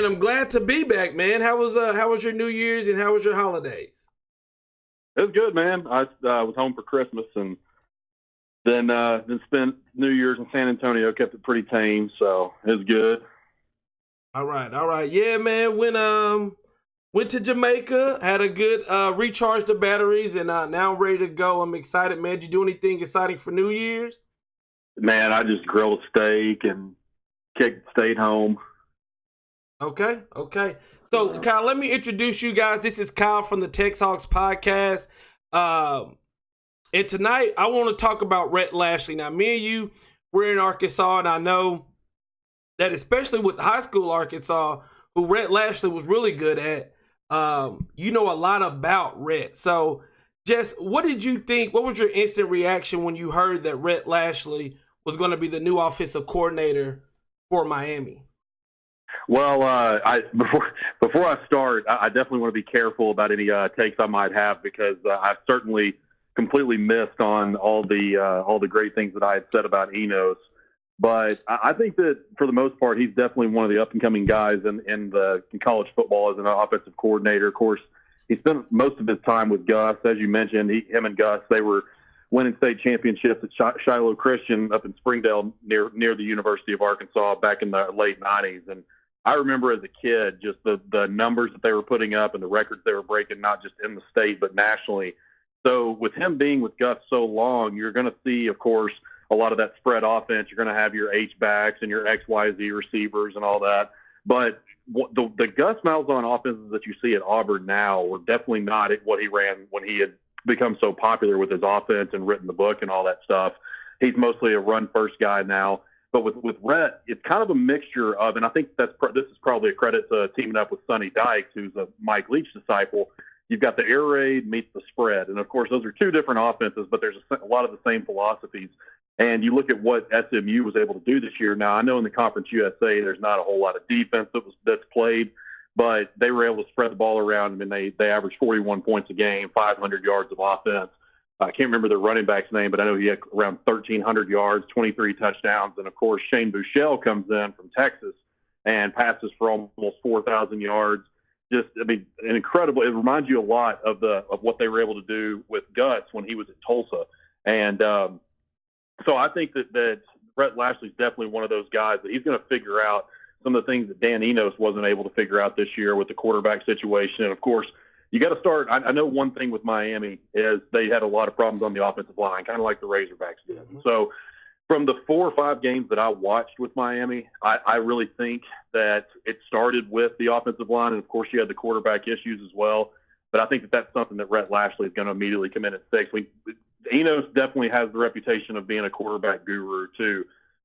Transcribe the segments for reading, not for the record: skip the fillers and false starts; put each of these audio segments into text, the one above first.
man, I'm glad to be back, man. How was your New Year's and how was your holidays? It was good, man. I was home for Christmas and then spent New Year's in San Antonio. Kept it pretty tame, so it was good. All right, all right. Yeah, man. Went to Jamaica, had a good recharge the batteries, and now I'm ready to go. I'm excited, man. Did you do anything exciting for New Year's? Man, I just grilled a steak and stayed home. Okay, okay. So, Kyle, let me introduce you guys. This is Kyle from the Tex Hawks podcast. And tonight, I want to talk about Rhett Lashlee. Now, me and you, we're in Arkansas, and I know that especially with high school Arkansas, who Rhett Lashlee was really good at, you know a lot about Rhett. So, Jess, what did you think? What was your instant reaction when you heard that Rhett Lashlee was going to be the new offensive coordinator for Miami? Well, before I start, I definitely want to be careful about any takes I might have because I certainly completely missed on all the great things that I had said about Enos. But I think that for the most part, he's definitely one of the up and coming guys in college football as an offensive coordinator. Of course, he spent most of his time with Gus, as you mentioned. Him and Gus, they were winning state championships at Shiloh Christian up in Springdale near the University of Arkansas back in the late '90s. And I remember as a kid just the numbers that they were putting up and the records they were breaking, not just in the state but nationally. So with him being with Gus so long, you're going to see, of course, a lot of that spread offense. You're going to have your H-backs and your XYZ receivers and all that. But the Gus Malzahn offenses that you see at Auburn now were definitely not at what he ran when he had become so popular with his offense and written the book and all that stuff. He's mostly a run-first guy now. But with Rhett, it's kind of a mixture of, and I think this is probably a credit to teaming up with Sonny Dykes, who's a Mike Leach disciple. You've got the air raid meets the spread. And, of course, those are two different offenses, but there's a lot of the same philosophies. And you look at what SMU was able to do this year. Now, I know in the Conference USA there's not a whole lot of defense that's played, but they were able to spread the ball around. I mean, they averaged 41 points a game, 500 yards of offense. I can't remember the running back's name, but I know he had around 1,300 yards, 23 touchdowns. And, of course, Shane Buechele comes in from Texas and passes for almost 4,000 yards. Just, I mean, an incredible – it reminds you a lot of what they were able to do with Guts when he was at Tulsa. And so I think that Rhett Lashlee is definitely one of those guys that he's going to figure out some of the things that Dan Enos wasn't able to figure out this year with the quarterback situation. And, of course, you got to start. I know one thing with Miami is they had a lot of problems on the offensive line, kind of like the Razorbacks did. Mm-hmm. So from the 4 or 5 games that I watched with Miami, I really think that it started with the offensive line. And, of course, you had the quarterback issues as well. But I think that that's something that Rhett Lashlee is going to immediately come in and fix. Enos definitely has the reputation of being a quarterback guru too.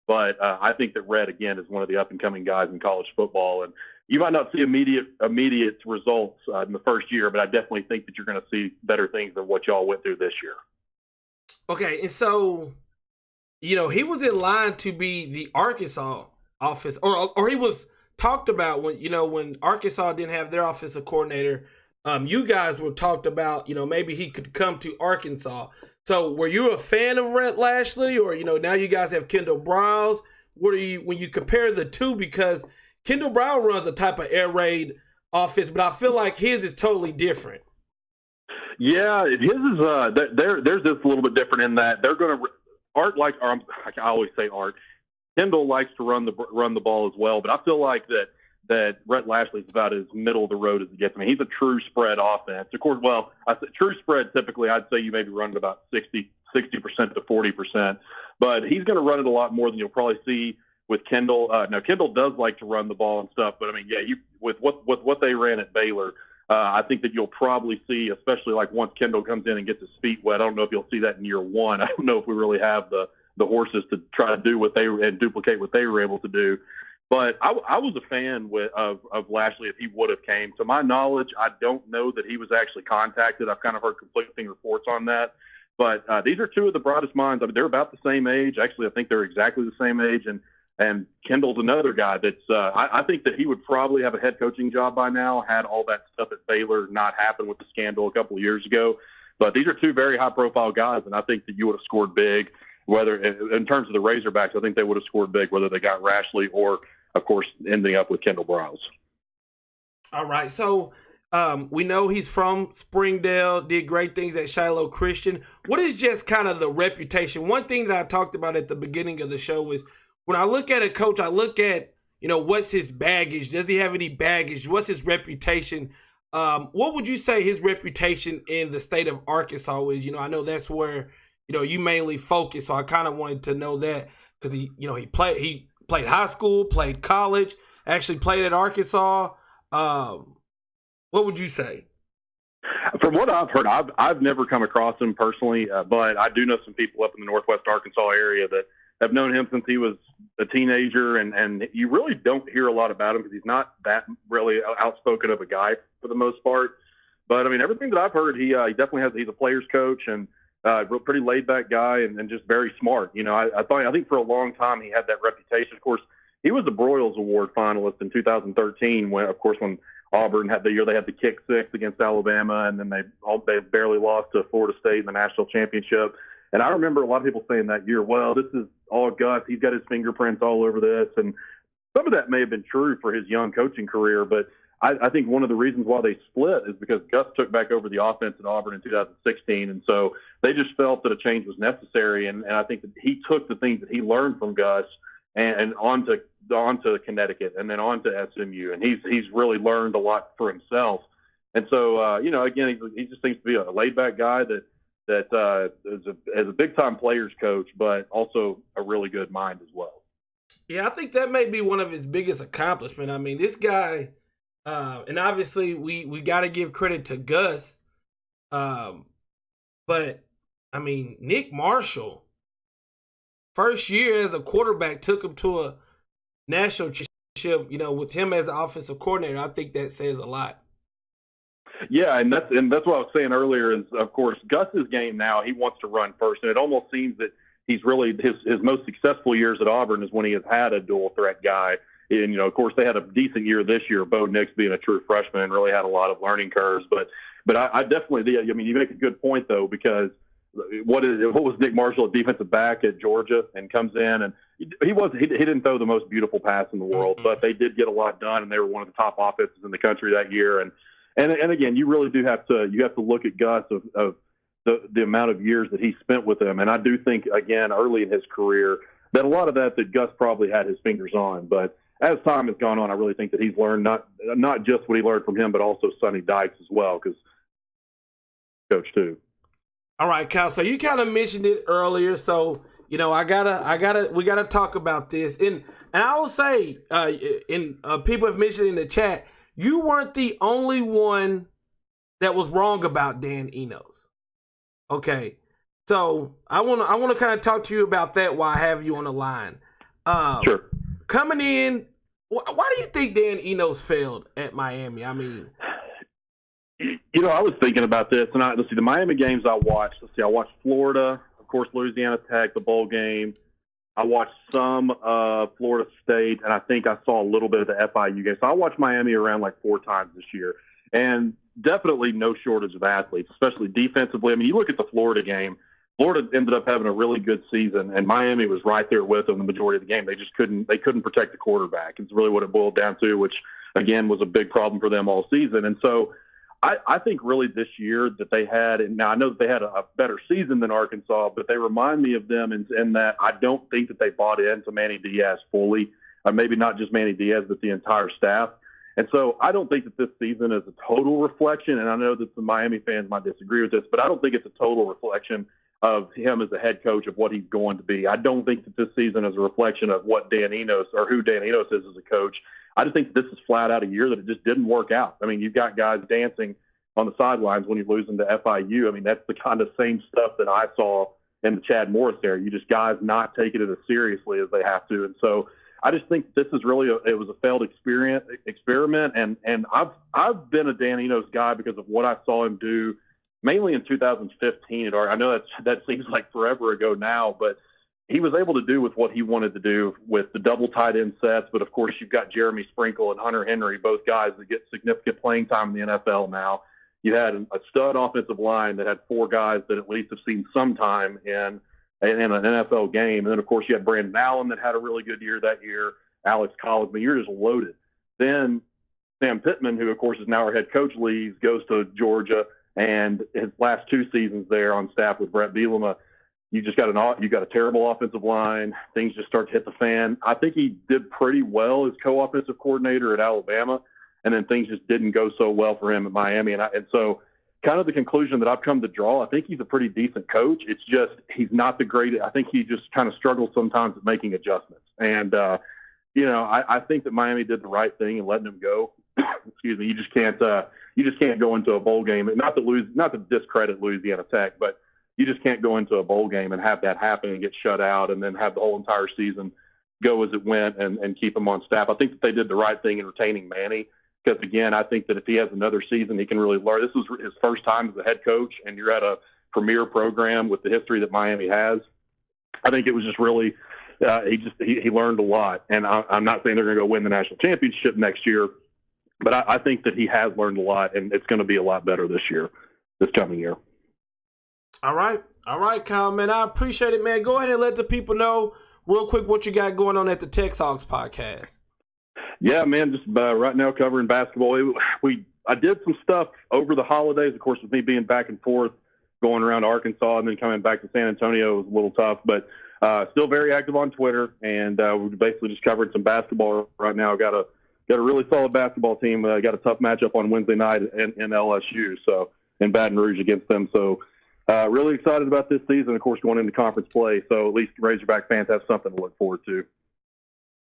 But I think that Rhett, again, is one of the up-and-coming guys in college football. And you might not see immediate results in the first year, but I definitely think that you're going to see better things than what y'all went through this year. Okay, and so, you know, he was in line to be the Arkansas offense, or he was talked about when Arkansas didn't have their offensive coordinator. You guys were talked about, maybe he could come to Arkansas. So were you a fan of Rhett Lashlee, or, now you guys have Kendall Briles? When you compare the two, because Kendall Briles runs a type of air raid offense, but I feel like his is totally different. Yeah, his is, theirs is a little bit different in that they're going to, I always say Art. Kendall likes to run the ball as well, but I feel like that Rhett Lashlee is about as middle of the road as it gets. I mean, he's a true spread offense. Of course, I said true spread, typically I'd say you maybe run it about 60% to 40%, but he's going to run it a lot more than you'll probably see with Kendall. Now, Kendall does like to run the ball and stuff, but I mean, yeah, with what they ran at Baylor, I think that you'll probably see, especially like once Kendall comes in and gets his feet wet. I don't know if you'll see that in year one. I don't know if we really have the horses to try to do and duplicate what they were able to do. But I was a fan of Lashlee if he would have came. To my knowledge, I don't know that he was actually contacted. I've kind of heard conflicting reports on that. But these are two of the brightest minds. I mean, they're about the same age. Actually, I think they're exactly the same age. And Kendall's another guy that's I think that he would probably have a head coaching job by now had all that stuff at Baylor not happened with the scandal a couple of years ago. But these are two very high-profile guys, and I think that you would have scored big. Whether in terms of the Razorbacks, I think they would have scored big whether they got Lashlee or, of course, ending up with Kendall Briles. All right. So we know he's from Springdale, did great things at Shiloh Christian. What is just kind of the reputation? One thing that I talked about at the beginning of the show is when I look at a coach, I look at, what's his baggage? Does he have any baggage? What's his reputation? What would you say his reputation in the state of Arkansas is? I know that's where, you mainly focus. So I kind of wanted to know that because he played high school, played college, actually played at Arkansas. What would you say? From what I've heard, I've never come across him personally, but I do know some people up in the Northwest Arkansas area that have known him since he was a teenager, and you really don't hear a lot about him because he's not that really outspoken of a guy for the most part. But I mean, everything that I've heard, he definitely he's a player's coach and pretty laid back guy and just very smart. I think for a long time he had that reputation. Of course, he was the Broyles Award finalist in 2013 when Auburn had the year they had the kick six against Alabama, and then they barely lost to Florida State in the national championship. And I remember a lot of people saying that year, well, this is all Gus. He's got his fingerprints all over this. And some of that may have been true for his young coaching career, but I think one of the reasons why they split is because Gus took back over the offense at Auburn in 2016. And so they just felt that a change was necessary. And I think that he took the things that he learned from Gus and on to Connecticut and then on to SMU. And he's really learned a lot for himself. And so, again, he just seems to be a laid back guy that is a big time players coach, but also a really good mind as well. Yeah, I think that may be one of his biggest accomplishments. I mean, this guy, and obviously we got to give credit to Gus, but I mean, Nick Marshall, first year as a quarterback, took him to a national championship, with him as an offensive coordinator. I think that says a lot. Yeah, and that's what I was saying earlier is, of course, Gus's game now, he wants to run first, and it almost seems that he's really his most successful years at Auburn is when he has had a dual threat guy. And, of course, they had a decent year this year, Bo Nix being a true freshman and really had a lot of learning curves. But I definitely, you make a good point, though, because what was Nick Marshall, a defensive back at Georgia, and comes in and he didn't throw the most beautiful pass in the world, but they did get a lot done, and they were one of the top offenses in the country that year. And again, you really do have to look at Gus of the amount of years that he spent with them. And I do think, again, early in his career, that a lot of that Gus probably had his fingers on. But as time has gone on, I really think that he's learned not just what he learned from him, but also Sonny Dykes as well, because coach too. All right, Kyle. So you kind of mentioned it earlier. So, we gotta talk about this. And I will say, people have mentioned in the chat, you weren't the only one that was wrong about Dan Enos. Okay, so I want to kind of talk to you about that while I have you on the line. Sure. Coming in, why do you think Dan Enos failed at Miami? I mean, I was thinking about this, and let's see, the Miami games I watched. I watched Florida, of course, Louisiana Tech, the bowl game. I watched some Florida State, and I think I saw a little bit of the FIU game. So I watched Miami around like 4 times this year, and definitely no shortage of athletes, especially defensively. I mean, you look at the Florida game. Florida ended up having a really good season, and Miami was right there with them the majority of the game. They just couldn't protect the quarterback. It's really what it boiled down to, which, again, was a big problem for them all season. And so I think really this year that they had, and now I know that they had a better season than Arkansas, but they remind me of them in that I don't think that they bought into Manny Diaz fully, or maybe not just Manny Diaz, but the entire staff. And so I don't think that this season is a total reflection, and I know that some Miami fans might disagree with this, but I don't think it's a total reflection of him as a head coach of what he's going to be. I don't think that this season is a reflection of what Dan Enos or who Dan Enos is as a coach. I just think that this is flat out a year that it just didn't work out. I mean, you've got guys dancing on the sidelines when you're losing to FIU. I mean, that's the kind of same stuff that I saw in the Chad Morris era. You just guys not taking it as seriously as they have to. And so I just think this is really it was a failed experiment. And I've been a Dan Enos guy because of what I saw him do mainly in 2015 at Arkansas. I know that seems like forever ago now, but he was able to do with what he wanted to do with the double tight end sets. But of course, you've got Jeremy Sprinkle and Hunter Henry, both guys that get significant playing time in the NFL now. You had a stud offensive line that had 4 guys that at least have seen some time in an NFL game. And then, of course, you had Brandon Allen that had a really good year that year, Alex Collins. But you're just loaded. Then Sam Pittman, who of course is now our head coach, leaves, goes to Georgia, and his last 2 seasons there on staff with Brett Bielema, you got a terrible offensive line. Things just start to hit the fan. I think he did pretty well as co-offensive coordinator at Alabama, and then things just didn't go so well for him at Miami. And so kind of the conclusion that I've come to draw, I think he's a pretty decent coach. It's just he's not the greatest. I think he just kind of struggles sometimes at making adjustments. And, I think that Miami did the right thing in letting him go. Excuse me. You just can't go into a bowl game, and not to discredit Louisiana Tech, but you just can't go into a bowl game and have that happen and get shut out and then have the whole entire season go as it went and keep him on staff. I think that they did the right thing in retaining Manny, because, again, I think that if he has another season, he can really learn. This was his first time as a head coach, and you're at a premier program with the history that Miami has. I think it was just really he learned a lot. And I'm not saying they're going to go win the national championship next year, but I think that he has learned a lot, and it's going to be a lot better this coming year. All right, Kyle, man. I appreciate it, man. Go ahead and let the people know real quick what you got going on at the TexHawks podcast. Yeah, man, just right now covering basketball. I did some stuff over the holidays, of course, with me being back and forth, going around Arkansas and then coming back to San Antonio was a little tough, but still very active on Twitter, and we're basically just covering some basketball right now. Got a really solid basketball team. Got a tough matchup on Wednesday night in LSU, so in Baton Rouge against them. So really excited about this season, of course, going into conference play. So at least Razorback fans have something to look forward to.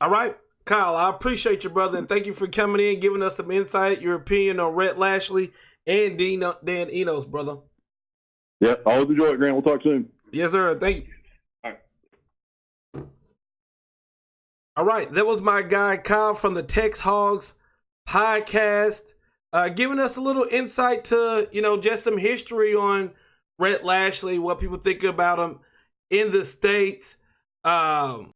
All right, Kyle, I appreciate you, brother, and thank you for coming in, giving us some insight, your opinion on Rhett Lashlee and Dan Enos, brother. Yeah, always enjoy it, Grant. We'll talk soon. Yes, sir. Thank you. All right, that was my guy, Kyle, from the TexHawks podcast, giving us a little insight to, just some history on Rhett Lashlee, what people think about him in the States.